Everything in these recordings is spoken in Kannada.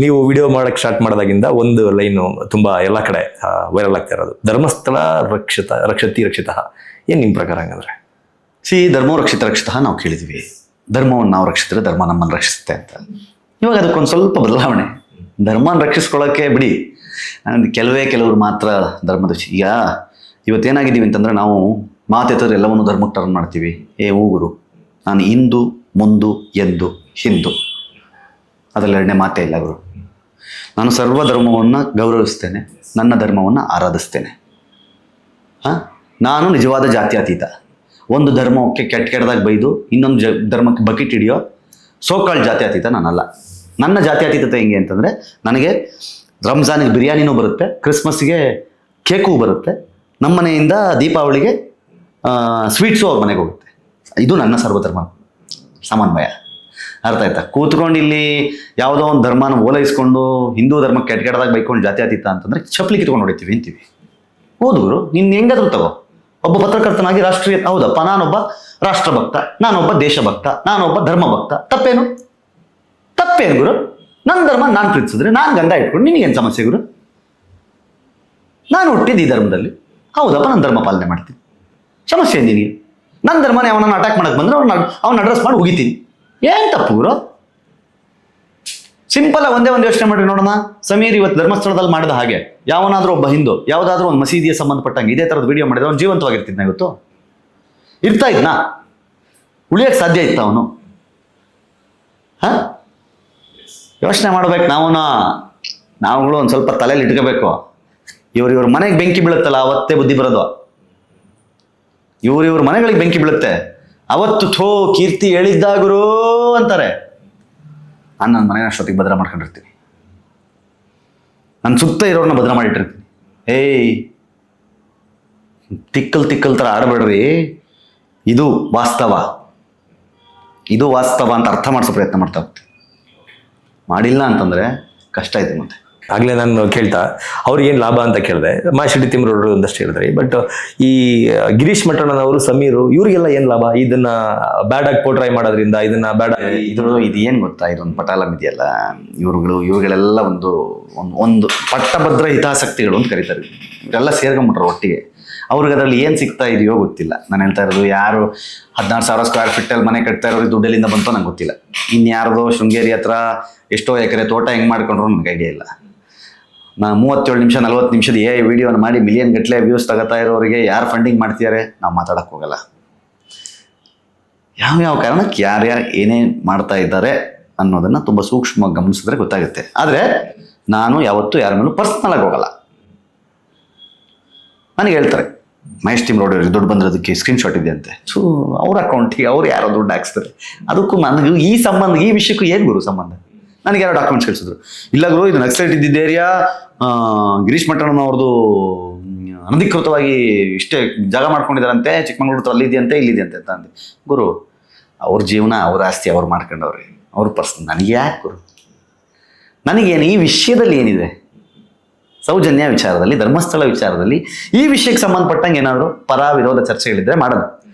ನೀವು ವಿಡಿಯೋ ಮಾಡಕ್ಕೆ ಸ್ಟಾರ್ಟ್ ಮಾಡಿದಾಗಿಂದ ಒಂದು ಲೈನು ತುಂಬಾ ಎಲ್ಲ ಕಡೆ ವೈರಲ್ ಆಗ್ತಾ ಇರೋದು, ಧರ್ಮಸ್ಥಳ ರಕ್ಷತಿ ಏನ್ ನಿಮ್ ಪ್ರಕಾರ ಹಂಗಂದ್ರೆ? ಧರ್ಮೋ ರಕ್ಷಿತ ನಾವು ಕೇಳಿದ್ವಿ, ಧರ್ಮವನ್ನು ನಾವು ರಕ್ಷಿಸಿದ್ರೆ ಧರ್ಮ ನಮ್ಮನ್ನು ರಕ್ಷಿಸುತ್ತೆ ಅಂತ. ಇವಾಗ ಅದಕ್ಕೊಂದು ಸ್ವಲ್ಪ ಬದಲಾವಣೆ, ಧರ್ಮನ ರಕ್ಷಿಸ್ಕೊಳ್ಳೋಕ್ಕೆ ಬಿಡಿ, ಕೆಲವರು ಮಾತ್ರ ಧರ್ಮದ ಈಗ ಇವತ್ತೇನಾಗಿದ್ದೀವಿ ಅಂತಂದ್ರೆ ನಾವು ಮಾತೆತ್ತರೆ ಎಲ್ಲವನ್ನು ಧರ್ಮಕ್ಕೆ ಟರ್ನ್ ಮಾಡ್ತೀವಿ. ಊಗುರು, ನಾನು ಇಂದು ಮುಂದು ಎಂದು ಹಿಂದೂ, ಅದರಲ್ಲಿ ಎರಡನೇ ಮಾತೇ ಇಲ್ಲ ಗುರು. ನಾನು ಸರ್ವ ಧರ್ಮವನ್ನು ಗೌರವಿಸ್ತೇನೆ, ನನ್ನ ಧರ್ಮವನ್ನು ಆರಾಧಿಸ್ತೇನೆ. ನಾನು ನಿಜವಾದ ಜಾತ್ಯತೀತ. ಒಂದು ಧರ್ಮಕ್ಕೆ ಕೆಟ್ಟದಾಗಿ ಬೈದು ಇನ್ನೊಂದು ಧರ್ಮಕ್ಕೆ ಬಕೆಟ್ ಹಿಡಿಯೋ ಸೋಕಾಳ್ ಜಾತ್ಯತೀತ ನಾನಲ್ಲ. ನನ್ನ ಜಾತ್ಯತೀತತೆ ಹೆಂಗೆ ಅಂತಂದರೆ, ನನಗೆ ರಂಜಾನಿಗೆ ಬಿರಿಯಾನಿನೂ ಬರುತ್ತೆ, ಕ್ರಿಸ್ಮಸ್ಗೆ ಕೇಕು ಬರುತ್ತೆ, ನಮ್ಮ ಮನೆಯಿಂದ ದೀಪಾವಳಿಗೆ ಸ್ವೀಟ್ಸು ಅವ್ರ ಮನೆಗೆ ಹೋಗುತ್ತೆ. ಇದು ನನ್ನ ಸರ್ವಧರ್ಮ ಸಮನ್ವಯ. ಅರ್ಥ ಆಯ್ತಾ? ಕೂತ್ಕೊಂಡು ಇಲ್ಲಿ ಯಾವುದೋ ಒಂದು ಧರ್ಮನ ಓಲೈಸ್ಕೊಂಡು ಹಿಂದೂ ಧರ್ಮಕ್ಕೆ ಕೆಟ್ಟದಾಗಿ ಬೈಕೊಂಡು ಜಾತ್ಯತೀತ ಅಂತಂದರೆ ಚಪ್ಪಲಿ ಕಿತ್ಕೊಂಡು ಹೊಡಿತೀವಿ ಅಂತೀವಿ. ಹೌದು ಗುರು, ನಿನ್ನ ಹೆಂಗಾದ್ರೂ ತಗೋ. ಒಬ್ಬ ಪತ್ರಕರ್ತನಾಗಿ ರಾಷ್ಟ್ರೀಯ, ಹೌದಪ್ಪ ನಾನೊಬ್ಬ ರಾಷ್ಟ್ರಭಕ್ತ, ನಾನೊಬ್ಬ ದೇಶಭಕ್ತ, ನಾನೊಬ್ಬ ಧರ್ಮಭಕ್ತ, ತಪ್ಪೇನು ಗುರು? ನನ್ನ ಧರ್ಮ ನಾನು ಪ್ರೀತಿಸಿದ್ರೆ ನಾನು ಗಂಧ ಇಟ್ಕೊಂಡು ನಿನಗೇನು ಸಮಸ್ಯೆ ಗುರು? ನಾನು ಹುಟ್ಟಿದ್ದು ಈ ಧರ್ಮದಲ್ಲಿ, ಹೌದಪ್ಪ ನಾನು ಧರ್ಮ ಪಾಲನೆ ಮಾಡ್ತೀನಿ, ಸಮಸ್ಯೆ ನಿನಗೆ? ನನ್ನ ಧರ್ಮನ ಅವನನ್ನು ಅಟ್ಯಾಕ್ ಮಾಡಕ್ಕೆ ಬಂದರೆ ಅವ್ನ ಅಡ್ರೆಸ್ ಮಾಡಿ ಹೋಗಿತೀನಿ, ಏನು ತಪ್ಪು ಗುರು? ಸಿಂಪಲ್ ಒಂದೇ ಒಂದು ಯೋಚನೆ ಮಾಡಿ ನೋಡೋಣ. ಸಮೀರ್ ಇವತ್ತು ಧರ್ಮಸ್ಥಳದಲ್ಲಿ ಮಾಡಿದ ಹಾಗೆ ಯಾವನಾದ್ರೂ ಒಬ್ಬ ಹಿಂದೂ ಯಾವುದಾದ್ರೂ ಒಂದು ಮಸೀದಿಯ ಸಂಬಂಧಪಟ್ಟಂಗೆ ಇದೇ ಥರದ ವಿಡಿಯೋ ಮಾಡಿದ್ರೆ ಅವ್ನು ಜೀವಂತವಾಗಿರ್ತಿದ್ನ? ಇವತ್ತು ಇರ್ತಾ ಇದ್ನಾ? ಉಳಿಯಕ್ಕೆ ಸಾಧ್ಯ ಇತ್ತ ಅವನು? ಯೋಚನೆ ಮಾಡ್ಬೇಕು. ನಾವುಗಳು ಒಂದು ಸ್ವಲ್ಪ ತಲೆಯಲ್ಲಿ ಇಟ್ಕೋಬೇಕು. ಇವ್ರ ಮನೆಗೆ ಬೆಂಕಿ ಬೀಳುತ್ತಲ್ಲ ಅವತ್ತೇ ಬುದ್ಧಿ ಬರೋದು. ಇವ್ರ ಮನೆಗಳಿಗೆ ಬೆಂಕಿ ಬೀಳುತ್ತೆ ಅವತ್ತು, ಥೋ ಕೀರ್ತಿ ಹೇಳಿದ್ದಾಗುರು ಅಂತಾರೆ. ನಾನು ನನ್ನ ಮನೆಯ ಅಷ್ಟೊತ್ತಿಗೆ ಭದ್ರ ಮಾಡ್ಕೊಂಡಿರ್ತೀನಿ, ನನ್ನ ಸುತ್ತ ಇರೋರನ್ನ ಭದ್ರ ಮಾಡಿಟ್ಟಿರ್ತೀನಿ. ತಿಕ್ಕಲ್ ಥರ ಆಡಬೇಡ್ರಿ, ಇದು ವಾಸ್ತವ ಅಂತ ಅರ್ಥ ಮಾಡಿಸೋ ಪ್ರಯತ್ನ ಮಾಡ್ತಾ ಹೋಗ್ತೀನಿ. ಮಾಡಿಲ್ಲ ಅಂತಂದರೆ ಕಷ್ಟ ಇದೆ. ಮತ್ತೆ ಆಗಲೇ ನಾನು ಕೇಳ್ತಾ ಅವ್ರಿಗೆ ಏನು ಲಾಭ ಅಂತ ಕೇಳಿದೆ, ಮಾಶೆಟ್ಟಿ ತಿಮ್ಮರವರು ಒಂದಷ್ಟು ಹೇಳಿದ್ರಿ. ಬಟ್ ಈ ಗಿರೀಶ್ ಮಠಣ್ಣನವರು, ಸಮೀರು, ಇವರಿಗೆಲ್ಲ ಏನು ಲಾಭ ಇದನ್ನ ಬ್ಯಾಡಾಗಿ ಪೋಟ್ರೈ ಮಾಡೋದ್ರಿಂದ? ಇದು ಏನು ಗೊತ್ತಾ, ಇದೊಂದು ಪಟಾಲಂ ಇದೆಯಲ್ಲ, ಇವುಗಳೆಲ್ಲ ಒಂದು ಪಟ್ಟಭದ್ರ ಹಿತಾಸಕ್ತಿಗಳು ಅಂತ ಕರೀತಾರೆ. ಇವರೆಲ್ಲ ಸೇರ್ಕೊಂಡ್ಬಿಟ್ರು ಒಟ್ಟಿಗೆ. ಅವ್ರಿಗೆ ಅದರಲ್ಲಿ ಏನು ಸಿಗ್ತಾ ಇದೆಯೋ ಗೊತ್ತಿಲ್ಲ. ನಾನು ಹೇಳ್ತಾ ಇರೋದು, ಯಾರು 16,000 ಸ್ಕ್ವೇರ್ ಫೀಟಲ್ಲಿ ಮನೆ ಕಟ್ತಾ ಇರೋರಿಗೆ ದುಡ್ಡಲ್ಲಿಂದ ಬಂತೋ ನಂಗೆ ಗೊತ್ತಿಲ್ಲ. ಇನ್ಯಾರ್ದೋ ಶೃಂಗೇರಿ ಹತ್ರ ಎಷ್ಟೋ ಎಕರೆ ತೋಟ ಹೆಂಗೆ ಮಾಡ್ಕೊಂಡ್ರು ನನಗೆ ಐಡಿಯಾ ಇಲ್ಲ. ನಾನು 37 ನಿಮಿಷ 40 ನಿಮಿಷದ ವಿಡಿಯೋನ ಮಾಡಿ ಮಿಲಿಯನ್ ಗಟ್ಟಲೆ ವ್ಯೂಸ್ ತಗೋತಾ ಇರೋರಿಗೆ ಯಾರು ಫಂಡಿಂಗ್ ಮಾಡ್ತಿದ್ದಾರೆ ನಾವು ಮಾತಾಡೋಕ್ಕೆ ಹೋಗಲ್ಲ. ಯಾವ ಕಾರಣಕ್ಕೆ ಯಾರ್ಯಾರು ಏನೇನು ಮಾಡ್ತಾ ಇದ್ದಾರೆ ಅನ್ನೋದನ್ನು ತುಂಬ ಸೂಕ್ಷ್ಮವಾಗಿ ಗಮನಿಸಿದ್ರೆ ಗೊತ್ತಾಗುತ್ತೆ. ಆದರೆ ನಾನು ಯಾವತ್ತೂ ಯಾರ ಮೇಲೂ ಪರ್ಸ್ನಲಾಗಿ ಹೋಗಲ್ಲ. ನನಗೆ ಹೇಳ್ತಾರೆ, ಮಹೇಶ್ ತಿಮ್ಮರವರು ದುಡ್ಡು ಬಂದಿರೋದಕ್ಕೆ ಸ್ಕ್ರೀನ್ಶಾಟ್ ಇದೆ ಅಂತೆ. ಸೊ ಅವ್ರ ಅಕೌಂಟಿಗೆ ಅವ್ರು ಯಾರೋ ದುಡ್ಡು ಹಾಕ್ಸ್ತಾರೆ. ಅದಕ್ಕೂ ನನಗೂ ಈ ವಿಷಯಕ್ಕೂ ಏನು ಗುರು ಸಂಬಂಧ? ನನಗೆ ಯಾರೋ ಡಾಕ್ಯುಮೆಂಟ್ಸ್ ಕಳಿಸಿದ್ರು. ಇಲ್ಲ ಗುರು, ಇದು ನಕ್ಸಲೈಟ್ ಇದ್ದಿದ್ದ ಏರಿಯಾ, ಗಿರೀಶ್ ಮಠಣ್ಣನವ್ರದ್ದು ಅನಧಿಕೃತವಾಗಿ ಇಷ್ಟೇ ಜಾಗ ಮಾಡ್ಕೊಂಡಿದ್ದಾರಂತೆ, ಚಿಕ್ಕಮಂಗ್ಳೂರು ಹತ್ರ ಅಲ್ಲಿದೆಯಂತೆ ಇಲ್ಲಿದೆಯಂತೆ ಅಂತ ಅಂದೆ. ಗುರು, ಅವ್ರ ಜೀವನ, ಅವ್ರ ಆಸ್ತಿ ಅವ್ರು ಮಾಡ್ಕೊಂಡವ್ರಿ, ಅವ್ರ ಪರ್ಸನ್. ನನಗೆ ಯಾಕೆ ಗುರು? ನನಗೇನು ಈ ವಿಷಯದಲ್ಲಿ ಏನಿದೆ? ಸೌಜನ್ಯ ವಿಚಾರದಲ್ಲಿ, ಧರ್ಮಸ್ಥಳ ವಿಚಾರದಲ್ಲಿ, ಈ ವಿಷಯಕ್ಕೆ ಸಂಬಂಧಪಟ್ಟಂಗೆ ಏನಾದರೂ ಪರ ವಿರೋಧ ಚರ್ಚೆಗಳಿದ್ರೆ ಮಾಡೋದು.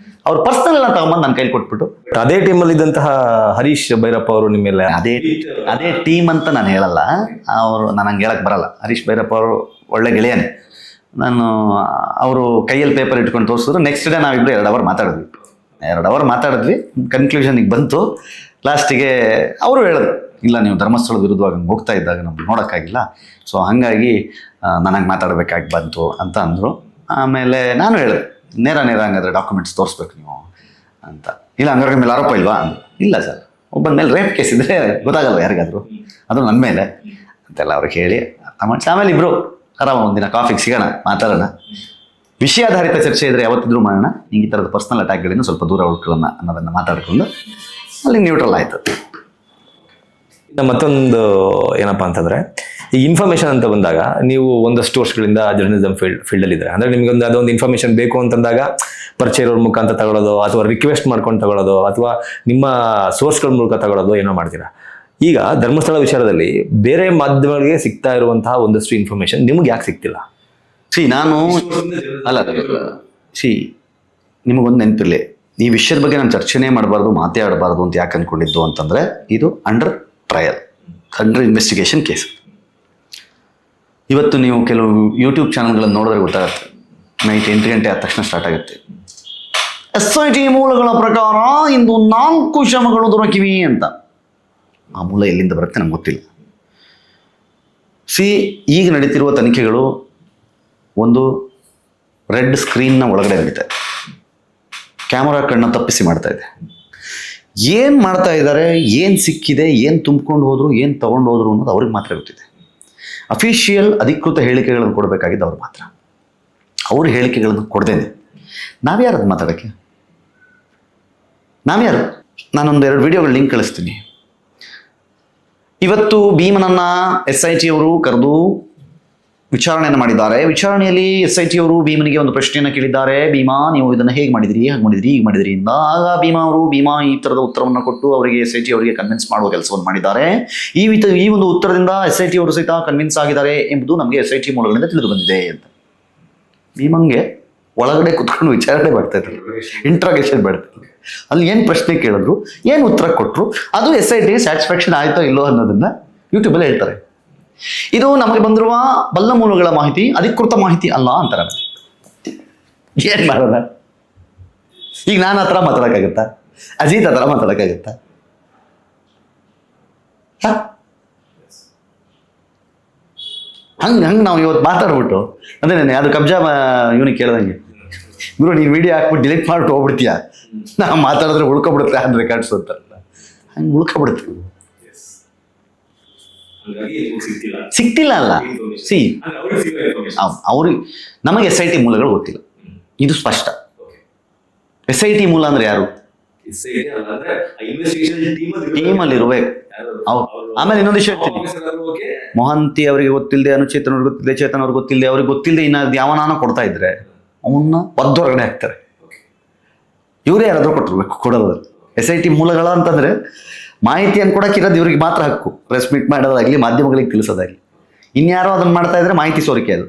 ಅವ್ರು ಪರ್ಸನಲ್ ಎಲ್ಲ ತಗೊಂಬಂದು ನನ್ನ ಕೈಲಿ ಕೊಟ್ಬಿಟ್ಟು. ಅದೇ ಟೀಮಲ್ಲಿ ಇದ್ದಂತಹ ಹರೀಶ್ ಭೈರಪ್ಪ ಅವರು ನಿಮ್ಮ ಮೇಲೆ ಅದೇ ಟೀಮ್ ಅಂತ ನಾನು ಹೇಳಲ್ಲ. ನಾನು ಹಂಗೆ ಹೇಳಕ್ಕೆ ಬರಲ್ಲ. ಹರೀಶ್ ಭೈರಪ್ಪ ಅವರು ಒಳ್ಳೆ ಗೆಳೆಯನೇ. ಅವರು ಕೈಯಲ್ಲಿ ಪೇಪರ್ ಇಟ್ಕೊಂಡು ತೋರಿಸಿದ್ರು. ನೆಕ್ಸ್ಟ್ ಡೇ ನಾವಿಬ್ಬರು 2 ಅವರ್ ಮಾತಾಡಿದ್ವಿ. ಕನ್ಕ್ಲೂಷನ್ಗೆ ಬಂತು. ಲಾಸ್ಟಿಗೆ ಅವರು ಹೇಳಿದ್ರು, ಇಲ್ಲ ನೀವು ಧರ್ಮಸ್ಥಳದ ವಿರುದ್ಧವಾಗಿ ಹೋಗ್ತಾ ಇದ್ದಾಗ ನಮ್ಗೆ ನೋಡೋಕ್ಕಾಗಿಲ್ಲ, ಸೊ ಹಾಗಾಗಿ ನನಗೆ ಮಾತಾಡಬೇಕಾಗಿ ಬಂತು ಅಂತ ಅಂದರು. ಆಮೇಲೆ ನಾನು ಹೇಳಿದೆ, ನೇರ ಹಂಗಾದ್ರೆ ಡಾಕ್ಯುಮೆಂಟ್ಸ್ ತೋರಿಸ್ಬೇಕು ನೀವು ಅಂತ. ಇಲ್ಲ ಹಂಗಾರೆ ಮೇಲೆ ಆರೋಪ ಇಲ್ವಾ ಅಂದರು. ಇಲ್ಲ ಸರ್, ಒಬ್ಬನ ಮೇಲೆ ರೇಪ್ ಕೇಸ್ ಇದ್ದರೆ ಗೊತ್ತಾಗಲ್ಲ ಯಾರಿಗಾದ್ರು, ಅದು ನನ್ನ ಮೇಲೆ ಅಂತೆಲ್ಲ ಅವ್ರಿಗೆ ಹೇಳಿ ಆಮೇಲೆ ಇಬ್ಬರು ಆರಾಮ ಒಂದಿನ ಕಾಫಿಗೆ ಸಿಗೋಣ, ಮಾತಾಡೋಣ, ವಿಷಯಾಧಾರಿತ ಚರ್ಚೆ ಇದ್ದರೆ ಯಾವತ್ತಿದ್ರೂ ಮಾಡೋಣ, ಈ ಥರದ ಪರ್ಸ್ನಲ್ ಅಟ್ಯಾಕ್ಗಳಿಂದ ಸ್ವಲ್ಪ ದೂರ ಉಳ್ಕೊಳ್ಳೋಣ ಅನ್ನೋದನ್ನು ಮಾತಾಡಿಕೊಂಡು ಅಲ್ಲಿ ನ್ಯೂಟ್ರಲ್ ಆಯಿತು. ಮತ್ತೊಂದು ಏನಪ್ಪ ಅಂತಂದರೆ, ಈ ಇನ್ಫಾರ್ಮೇಷನ್ ಅಂತ ಬಂದಾಗ ನೀವು ಒಂದಷ್ಟು ವರ್ಷಗಳಿಂದ ಜರ್ನಲಿಸಮ್ ಫೀಲ್ಡಲ್ಲಿ ಇದ್ದಾರೆ. ಅಂದರೆ ನಿಮ್ಗೆ ಅದೊಂದು ಇನ್ಫಾರ್ಮೇಷನ್ ಬೇಕು ಅಂತಂದಾಗ ಪರಿಚಯ ಇರೋರ ಮುಖಾಂತರ ತಗೊಳ್ಳೋದು, ಅಥವಾ ರಿಕ್ವೆಸ್ಟ್ ಮಾಡ್ಕೊಂಡು ತಗೊಳ್ಳೋದು, ಅಥವಾ ನಿಮ್ಮ ಸೋರ್ಸ್ಗಳ ಮೂಲಕ ತಗೊಳ್ಳೋದು ಏನೋ ಮಾಡ್ತೀರಾ. ಈಗ ಧರ್ಮಸ್ಥಳ ವಿಚಾರದಲ್ಲಿ ಬೇರೆ ಮಾಧ್ಯಮಗಳಿಗೆ ಸಿಗ್ತಾ ಇರುವಂತಹ ಒಂದಷ್ಟು ಇನ್ಫಾರ್ಮೇಷನ್ ನಿಮ್ಗೆ ಯಾಕೆ ಸಿಗ್ತಿಲ್ಲ? ನಿಮಗೊಂದು ನೆನಪಿರಲಿ, ಈ ವಿಷಯದ ಬಗ್ಗೆ ನಾನು ಚರ್ಚೆನೇ ಮಾಡಬಾರ್ದು, ಮಾತೇ ಆಡಬಾರ್ದು ಅಂತ ಯಾಕೆ ಅಂದ್ಕೊಂಡಿದ್ದು ಅಂತಂದರೆ, ಇದು under trial. Under investigation case. ಇವತ್ತು ನೀವು ಕೆಲವು ಯೂಟ್ಯೂಬ್ ಚಾನಲ್ಗಳನ್ನು ನೋಡಿದ್ರೆ ಗೊತ್ತಾಗುತ್ತೆ, ನೈಟ್ 8 ಗಂಟೆ ಆದ ತಕ್ಷಣ ಸ್ಟಾರ್ಟ್ ಆಗುತ್ತೆ. SIT ಮೂಲಗಳ ಪ್ರಕಾರ ಇಂದು 4 ಶವಗಳು ದೊರಕಿವೆ ಅಂತ. ಆ ಮೂಲ ಎಲ್ಲಿಂದ ಬರುತ್ತೆ ನಮ್ಗೆ ಗೊತ್ತಿಲ್ಲ. ಈಗ ನಡೀತಿರುವ ತನಿಖೆಗಳು ಒಂದು ರೆಡ್ ಸ್ಕ್ರೀನ್ನ ಒಳಗಡೆ ನಡೀತಾ ಇದೆ. ಕ್ಯಾಮರಾ ಕಣ್ಣ ತಪ್ಪಿಸಿ ಮಾಡ್ತಾ ಇದೆ. ಏನು ಮಾಡ್ತಾ ಇದ್ದಾರೆ, ಏನು ಸಿಕ್ಕಿದೆ, ಏನು ತುಂಬಿಕೊಂಡು ಹೋದ್ರು, ಏನು ತಗೊಂಡು ಹೋದ್ರು ಅನ್ನೋದು ಅವ್ರಿಗೆ ಮಾತ್ರ ಗೊತ್ತಿದೆ. ಅಫಿಷಿಯಲ್ ಅಧಿಕೃತ ಹೇಳಿಕೆಗಳನ್ನು ಕೊಡಬೇಕಾಗಿದ್ದು ಅವ್ರು ಮಾತ್ರ. ಅವ್ರ ಹೇಳಿಕೆಗಳನ್ನು ಕೊಡ್ದೇನೆ ನಾವ್ಯಾರು ಅದು ಮಾತಾಡೋಕ್ಕೆ? ನಾವ್ಯಾರು? ನಾನೊಂದು 2 ವಿಡಿಯೋಗಳ ಲಿಂಕ್ ಕಳಿಸ್ತೀನಿ. ಇವತ್ತು ಭೀಮನನ್ನು SIT ಅವರು ಕರೆದು ವಿಚಾರಣೆಯನ್ನು ಮಾಡಿದ್ದಾರೆ. ವಿಚಾರಣೆಯಲ್ಲಿ SIT ಅವರು ಭೀಮನಿಗೆ ಒಂದು ಪ್ರಶ್ನೆಯನ್ನು ಕೇಳಿದ್ದಾರೆ. ಭೀಮಾ, ನೀವು ಇದನ್ನು ಹೇಗೆ ಮಾಡಿದಿರಿ, ಹಾಗೆ ಮಾಡಿದಿರಿ, ಹೀಗೆ ಮಾಡಿದಿರಿ ಇಂದ. ಆಗ ಭೀಮಾ ಈ ಥರದ ಉತ್ತರವನ್ನು ಕೊಟ್ಟು ಅವರಿಗೆ SIT ಅವರಿಗೆ ಕನ್ವಿನ್ಸ್ ಮಾಡುವ ಕೆಲಸವನ್ನು ಮಾಡಿದ್ದಾರೆ. ಈ ಒಂದು ಉತ್ತರದಿಂದ SIT ಅವರು ಸಹಿತ ಕನ್ವಿನ್ಸ್ ಆಗಿದ್ದಾರೆ ಎಂಬುದು ನಮಗೆ SIT ಮೂಲಗಳಿಂದ ತಿಳಿದು ಬಂದಿದೆ ಅಂತ. ಭೀಮಂಗೆ ಒಳಗಡೆ ಕುತ್ಕೊಂಡು ವಿಚಾರಣೆ ಮಾಡ್ತಾ ಇದ್ರು, ಇಂಟ್ರಾಗೇಷನ್ ಮಾಡ್ತಾ ಇದ್ರು. ಅಲ್ಲಿ ಏನು ಪ್ರಶ್ನೆ ಕೇಳಿದ್ರು, ಏನು ಉತ್ತರ ಕೊಟ್ಟರು, ಅದು SIT ಸ್ಯಾಟಿಸ್ಫ್ಯಾಕ್ಷನ್ ಆಯ್ತೋ ಇಲ್ಲೋ ಅನ್ನೋದನ್ನ ಯೂಟ್ಯೂಬಲ್ಲಿ ಹೇಳ್ತಾರೆ. ಇದು ನಮಗೆ ಬಂದಿರುವ ಬಲ್ಲ ಮೂಲಗಳ ಮಾಹಿತಿ, ಅಧಿಕೃತ ಮಾಹಿತಿ ಅಲ್ಲ ಅಂತಾರೆ. ಏನ್ ಮಾಡೋಣ ಈಗ? ನಾನು ಆ ಥರ ಮಾತಾಡೋಕ್ಕಾಗತ್ತಾ? ಅಜಿತ್ ಆ ಥರ ಮಾತಾಡೋಕ್ಕಾಗತ್ತಾ? ಹಂಗೆ ನಾವು ಇವತ್ತು ಮಾತಾಡ್ಬಿಟ್ಟು ಅದೇ ಅದು ಕಬ್ಜಾ ಇವನಿಗೆ ಕೇಳ್ದಂಗೆ, ಗುರು ನೀನು ವಿಡಿಯೋ ಹಾಕ್ಬಿಟ್ಟು ಡಿಲೀಟ್ ಮಾಡ್ಬಿಟ್ಟು ಹೋಗ್ಬಿಡ್ತೀಯ, ನಾವು ಮಾತಾಡಿದ್ರೆ ಉಳ್ಕೊಬಿಡುತ್ತೆ ಆನ್ ರೆಕಾರ್ಡ್ಸ್ ಅಂತಾರಲ್ಲ, ಹಂಗೆ ಉಳ್ಕೊಬಿಡುತ್ತೆ. ಸಿಕ್ತಿಲ್ಲ ಅಲ್ಲ. ಅವ್ರಿಗೆ ನಮಗೆ SIT ಮೂಲಗಳು ಗೊತ್ತಿಲ್ಲ, ಇದು ಸ್ಪಷ್ಟ. SIT ಮೂಲ ಅಂದ್ರೆ ಯಾರು? ಟೀಮಲ್ಲಿ ಇರ್ಬೇಕು. ಆಮೇಲೆ ಇನ್ನೊಂದು ವಿಷಯ ಹೇಳ್ತೀನಿ, ಮೊಹಂತಿ ಅವರಿಗೆ ಗೊತ್ತಿಲ್ಲದೆ, ಅನುಚೇತನ್ ಅವ್ರಿಗೆ ಗೊತ್ತಿಲ್ಲದೆ, ಚೇತನ್ ಅವ್ರಿಗೆ ಗೊತ್ತಿಲ್ಲದೆ, ಅವ್ರಿಗೆ ಗೊತ್ತಿಲ್ಲದೆ ಇನ್ನ ಯಾವನಾನ ಕೊಡ್ತಾ ಇದ್ರೆ ಅವನ್ನ ಹೊರಗಡೆ ಹಾಕ್ತಾರೆ. ಇವರೇ ಯಾರಾದ್ರೂ ಕೊಟ್ಟಿರ್ಬೇಕು, ಕೊಡೋದು. SIT ಮೂಲಗಳ ಅಂತಂದ್ರೆ ಮಾಹಿತಿಯನ್ನು ಕೊಡಕ್ಕಿರೋದು ಇವ್ರಿಗೆ ಮಾತ್ರ ಹಕ್ಕು. ಪ್ರೆಸ್ ಮೀಟ್ ಮಾಡೋದಾಗ್ಲಿ, ಮಾಧ್ಯಮಗಳಿಗೆ ತಿಳಿಸೋದಾಗ್ಲಿ. ಇನ್ಯಾರೋ ಅದನ್ನ ಮಾಡ್ತಾ ಇದ್ರೆ ಮಾಹಿತಿ ಸೋರಿಕೆ ಅದು.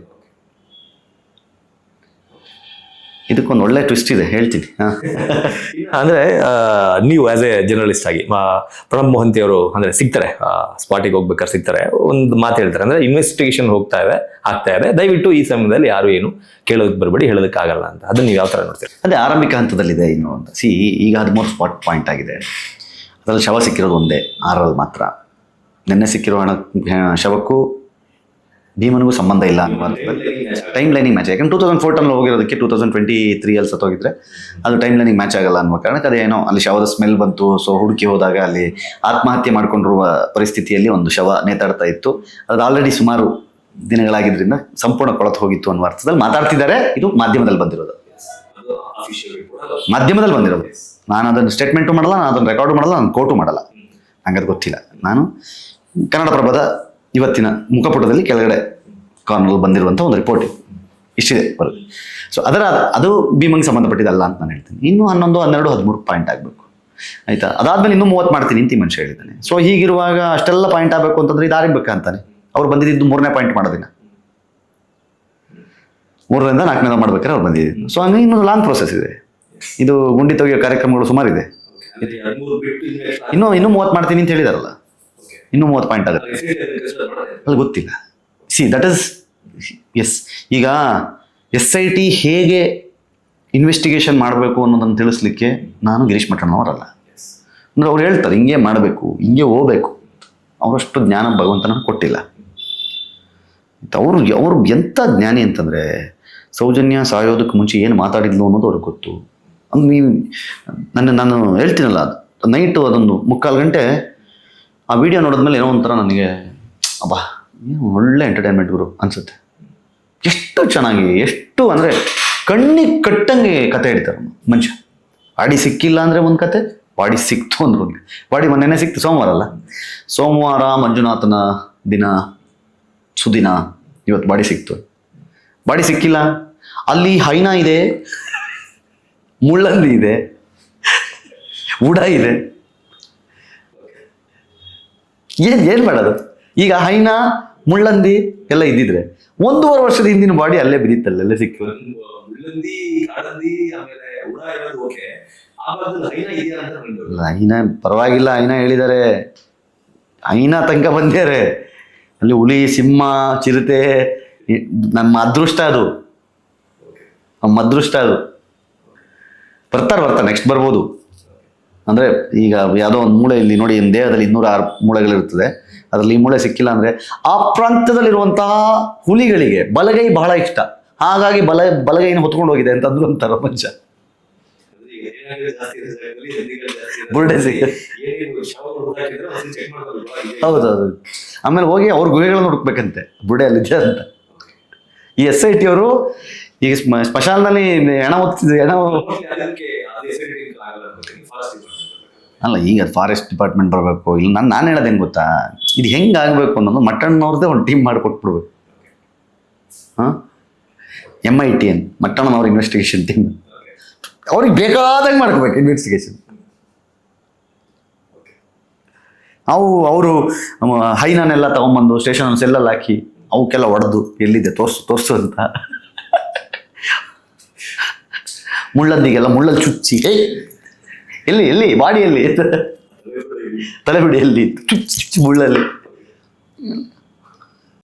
ಇದಕ್ಕೊಂದು ಒಳ್ಳೆ ಟ್ವಿಸ್ಟ್ ಇದೆ, ಹೇಳ್ತೀನಿ. ಅಂದ್ರೆ ನೀವು ಆಸ್ ಎ ಜರ್ನಲಿಸ್ಟ್ ಆಗಿ ಪ್ರಣಬ್ ಮೊಹಂತಿ ಅವರು ಅಂದ್ರೆ ಸಿಗ್ತಾರೆ, ಸ್ಪಾಟಿಗೆ ಹೋಗ್ಬೇಕಾದ್ರೆ ಸಿಗ್ತಾರೆ, ಒಂದು ಮಾತು ಹೇಳ್ತಾರೆ, ಅಂದ್ರೆ ಇನ್ವೆಸ್ಟಿಗೇಷನ್ ಆಗ್ತಾ ಇದೆ, ದಯವಿಟ್ಟು ಈ ಸಮಯದಲ್ಲಿ ಯಾರು ಏನು ಕೇಳೋದಕ್ಕೆ ಬರಬೇಡಿ, ಹೇಳೋದಕ್ಕೆ ಆಗಲ್ಲ ಅಂತ. ಅದನ್ನ ನೀವು ಯಾವ ತರ ನೋಡ್ತೀರಿ? ಅದೇ ಆರಂಭಿಕ ಹಂತದಲ್ಲಿದೆ ಇನ್ನು ಅಂತ. ಈಗ 13 ಸ್ಪಾಟ್ ಪಾಯಿಂಟ್ ಆಗಿದೆ. ಅದರಲ್ಲಿ ಶವ ಸಿಕ್ಕಿರೋದು ಒಂದೇ, 6ರಲ್ಲಿ ಮಾತ್ರ. ನಿನ್ನೆ ಸಿಕ್ಕಿರೋ ಶವಕ್ಕೂ ಭೀಮನಿಗೂ ಸಂಬಂಧ ಇಲ್ಲ ಅನ್ನುವಂಥದ್ದು ಟೈಮ್ ಲೈನಿಂಗ್ ಮ್ಯಾಚ್. ಯಾಕಂದ್ರೆ 2014 ಹೋಗಿರೋದಕ್ಕೆ 2023 ಸತ್ತೋಗಿದ್ರೆ ಅದು ಟೈಮ್ ಲೈನಿಂಗ್ ಮ್ಯಾಚ್ ಆಗಲ್ಲ ಅನ್ನೋ ಕಾರಣಕ್ಕೆ ಅದೇನೋ ಅಲ್ಲಿ ಶವದ ಸ್ಮೆಲ್ ಬಂತು. ಸೊ ಹುಡುಕಿ ಹೋದಾಗ ಅಲ್ಲಿ ಆತ್ಮಹತ್ಯೆ ಮಾಡ್ಕೊಂಡಿರುವ ಪರಿಸ್ಥಿತಿಯಲ್ಲಿ ಒಂದು ಶವ ನೇತಾಡ್ತಾ ಇತ್ತು. ಅದು ಆಲ್ರೆಡಿ ಸುಮಾರು ದಿನಗಳಾಗಿದ್ದರಿಂದ ಸಂಪೂರ್ಣ ಕೊಳತು ಹೋಗಿತ್ತು ಅನ್ನೋ ಅರ್ಥದಲ್ಲಿ ಮಾತಾಡ್ತಿದ್ದಾರೆ. ಇದು ಮಾಧ್ಯಮದಲ್ಲಿ ಬಂದಿರೋದು, ನಾನು ಅದನ್ನು ಸ್ಟೇಟ್ಮೆಂಟು ಮಾಡಲ್ಲ, ನಾನು ಅದನ್ನು ರೆಕಾರ್ಡು ಮಾಡಲ್ಲ, ನಾನು ಕೋರ್ಟು ಮಾಡಲ್ಲ, ಹಂಗದು ಗೊತ್ತಿಲ್ಲ. ನಾನು ಕನ್ನಡಪ್ರಭದ ಇವತ್ತಿನ ಮುಖಪುಟದಲ್ಲಿ ಕೆಳಗಡೆ ಕಾರ್ನರ್ನಲ್ಲಿ ಬಂದಿರುವಂಥ ಒಂದು ರಿಪೋರ್ಟ್ ಇಷ್ಟಿದೆ ಬರೋದು. ಸೊ ಅದು ಭೀಮಂಗೆ ಸಂಬಂಧಪಟ್ಟಿದ್ದಲ್ಲ ಅಂತ ನಾನು ಹೇಳ್ತೀನಿ. ಇನ್ನು 11, 12, 13 ಪಾಯಿಂಟ್ ಆಗಬೇಕು, ಆಯ್ತಾ? ಅದಾದ್ಮೇಲೆ ಇನ್ನೂ 30 ಮಾಡ್ತೀನಿ ಅಂತ ಮನುಷ್ಯ ಹೇಳಿದ್ದಾನೆ. ಸೊ ಹೀಗಿರುವಾಗ ಅಷ್ಟೆಲ್ಲ ಪಾಯಿಂಟ್ ಆಗಬೇಕು ಅಂತಂದ್ರೆ ಇದು ಆಗ್ಬೇಕಂತಾನೆ. ಅವ್ರು ಬಂದಿದ್ದು 3ನೇ ಪಾಯಿಂಟ್ ಮಾಡೋದಿನ 3ರಿಂದ 4ನೇದ ಮಾಡ್ಬೇಕಾದ್ರೆ ಅವ್ರು ಬಂದಿದ್ದು. ಸೊ ಹಂಗೆ ಇನ್ನೊಂದು ಲಾಂಗ್ ಪ್ರೊಸೆಸ್ ಇದೆ. ಇದು ಗುಂಡಿ ತೆಗೆಯೋ ಕಾರ್ಯಕ್ರಮಗಳು ಸುಮಾರಿದೆ. ಇನ್ನೂ 30 ಮಾಡ್ತೀನಿ ಅಂತ ಹೇಳಿದಾರಲ್ಲ, ಇನ್ನೂ 30 ಪಾಯಿಂಟ್ ಆಗುತ್ತೆ. ಅಲ್ಲಿ ಗೊತ್ತಿಲ್ಲ. ದಟ್ ಇಸ್ ಈಗ SIT ಹೇಗೆ ಇನ್ವೆಸ್ಟಿಗೇಷನ್ ಮಾಡಬೇಕು ಅನ್ನೋದನ್ನು ತಿಳಿಸ್ಲಿಕ್ಕೆ ನಾನು ಗಿರೀಶ್ ಮಠಣ್ಣವರಲ್ಲ. ಅಂದ್ರೆ ಅವ್ರು ಹೇಳ್ತಾರೆ ಹಿಂಗೆ ಮಾಡಬೇಕು, ಹಿಂಗೆ ಹೋಗ್ಬೇಕು. ಅವರಷ್ಟು ಜ್ಞಾನ ಭಗವಂತನ ಕೊಟ್ಟಿಲ್ಲ. ಅವರು ಎಂಥ ಜ್ಞಾನಿ ಅಂತಂದರೆ, ಸೌಜನ್ಯ ಸಾಯೋದಕ್ಕೆ ಮುಂಚೆ ಏನು ಮಾತಾಡಿದ್ಲು ಅನ್ನೋದು ಅವ್ರಿಗೆ ಗೊತ್ತು. ನೀವು ನಾನು ಹೇಳ್ತೀನಲ್ಲ, ನೈಟು ಅದೊಂದು 3/4 ಗಂಟೆ ಆ ವಿಡಿಯೋ ನೋಡಿದ್ಮೇಲೆ ಏನೋ ಒಂಥರ ನನಗೆ ಅಬ್ಬಾ ಒಳ್ಳೆ ಎಂಟರ್ಟೈನ್ಮೆಂಟ್ ಗುರು ಅನಿಸುತ್ತೆ. ಎಷ್ಟು ಚೆನ್ನಾಗಿ, ಎಷ್ಟು ಅಂದರೆ ಕಣ್ಣಿಗೆ ಕಟ್ಟಂಗೆ ಕತೆ ಹೇಳ್ತಾರೆ ಮನುಷ್ಯ. ಬಾಡಿ ಸಿಕ್ಕಿಲ್ಲ ಅಂದರೆ ಒಂದು ಕತೆ, ಬಾಡಿ ಸಿಕ್ತು ಅಂದ್ರೆ ಒಂದು. ಬಾಡಿ ಮೊನ್ನೆ ಸಿಕ್ತು, ಸೋಮವಾರ ಮಂಜುನಾಥನ ದಿನ ಸುದಿನ. ಇವತ್ತು ಬಾಡಿ ಸಿಕ್ತು. ಬಾಡಿ ಸಿಕ್ಕಿಲ್ಲ, ಅಲ್ಲಿ ಹೈನಾ ಇದೆ, ಮುಳ್ಳಂದಿ ಇದೆ, ಉಡ ಇದೆ. ಏನು ಮಾಡೋದು ಈಗ? ಹೈನಾ ಮುಳ್ಳಂದಿ ಎಲ್ಲ ಇದ್ದಿದ್ರೆ 1.5 ವರ್ಷದ ಹಿಂದಿನ ಬಾಡಿ ಅಲ್ಲೇ ಬಿದ್ದಿತ್ತಲ್ಲ, ಅಲ್ಲೇ ಸಿಕ್ತು. ಹೈನಾ ಪರವಾಗಿಲ್ಲ, ಹೈನಾ ಹೇಳಿದ್ದಾರೆ. ಐನಾ ತನಕ ಬಂದ್ಯಾರೆ. ಅಲ್ಲಿ ಹುಲಿ, ಸಿಂಹ, ಚಿರತೆ, ನಮ್ಮ ಅದೃಷ್ಟ ಅದು, ನಮ್ಮ ಅದೃಷ್ಟ ಅದು. ಬರ್ತಾರೆ ನೆಕ್ಸ್ಟ್ ಬರ್ಬೋದು. ಅಂದರೆ ಈಗ ಯಾವುದೋ ಒಂದು ಮೂಳೆ, ಇಲ್ಲಿ ನೋಡಿ ದೇಹದಲ್ಲಿ 206 ಮೂಳೆಗಳಿರ್ತದೆ, ಅದರಲ್ಲಿ ಈ ಮೂಳೆ ಸಿಕ್ಕಿಲ್ಲ ಅಂದರೆ ಆ ಪ್ರಾಂತ್ಯದಲ್ಲಿರುವಂತಹ ಹುಲಿಗಳಿಗೆ ಬಲಗೈ ಬಹಳ ಇಷ್ಟ, ಹಾಗಾಗಿ ಬಲಗೈನ ಹೊತ್ಕೊಂಡು ಹೋಗಿದೆ ಅಂತಂದ್ರು ಅಂತಾರೆ ಮನುಷ್ಯ. ಬುರುಡೆ ಹೌದೌದು. ಆಮೇಲೆ ಹೋಗಿ ಅವ್ರ ಗುಹೆಗಳನ್ನ ಹುಡುಕ್ಬೇಕಂತೆ, ಬುರುಡೆ ಅಲ್ಲಿದೆ ಅಂತ. ಈ SIT ಅವರು ಈಗ ಸ್ಮಶಾನದಲ್ಲಿ ಹೆಣ ಅಲ್ಲ, ಈಗ ಫಾರೆಸ್ಟ್ ಡಿಪಾರ್ಟ್ಮೆಂಟ್ ಬರಬೇಕು. ಇಲ್ಲ ನಾನು ಹೇಳೋದು ಹೆಂಗೆ ಗೊತ್ತಾ, ಇದು ಹೆಂಗೆ ಆಗಬೇಕು ಅನ್ನೋದು ಮಟ್ಟಣ್ಣವ್ರದ್ದೇ ಒಂದು ಟೀಮ್ ಮಾಡಿಕೊಟ್ಬಿಡ್ಬೇಕು. ಹಾಂ, MITN ಮಟ್ಟಣ್ಣನವ್ರ ಇನ್ವೆಸ್ಟಿಗೇಷನ್ ಟೀಮ್, ಅವ್ರಿಗೆ ಬೇಕಾದಂಗೆ ಮಾಡ್ಕೋಬೇಕು ಇನ್ವೆಸ್ಟಿಗೇಷನ್. ಅವರು ಹೈನಾನೆಲ್ಲ ತಗೊಂಬಂದು ಸ್ಟೇಷನ್ ಸೆಲ್ಲಲ್ಲಿ ಹಾಕಿ ಅವಕ್ಕೆಲ್ಲ ಹೊಡೆದು ಎಲ್ಲಿದೆ ತೋರಿಸು ಅಂತ, ಮುಳ್ಳಂದಿಗೆಲ್ಲ ಮುಳ್ಳಲ್ಲಿ ಚುಚ್ಚಿ, ಎಲ್ಲಿ ಬಾಡಿಯಲ್ಲಿ, ತಲೆಬಿಡಿಯಲ್ಲಿ ಚುಚ್ಚಿ ಮುಳ್ಳಲ್ಲಿ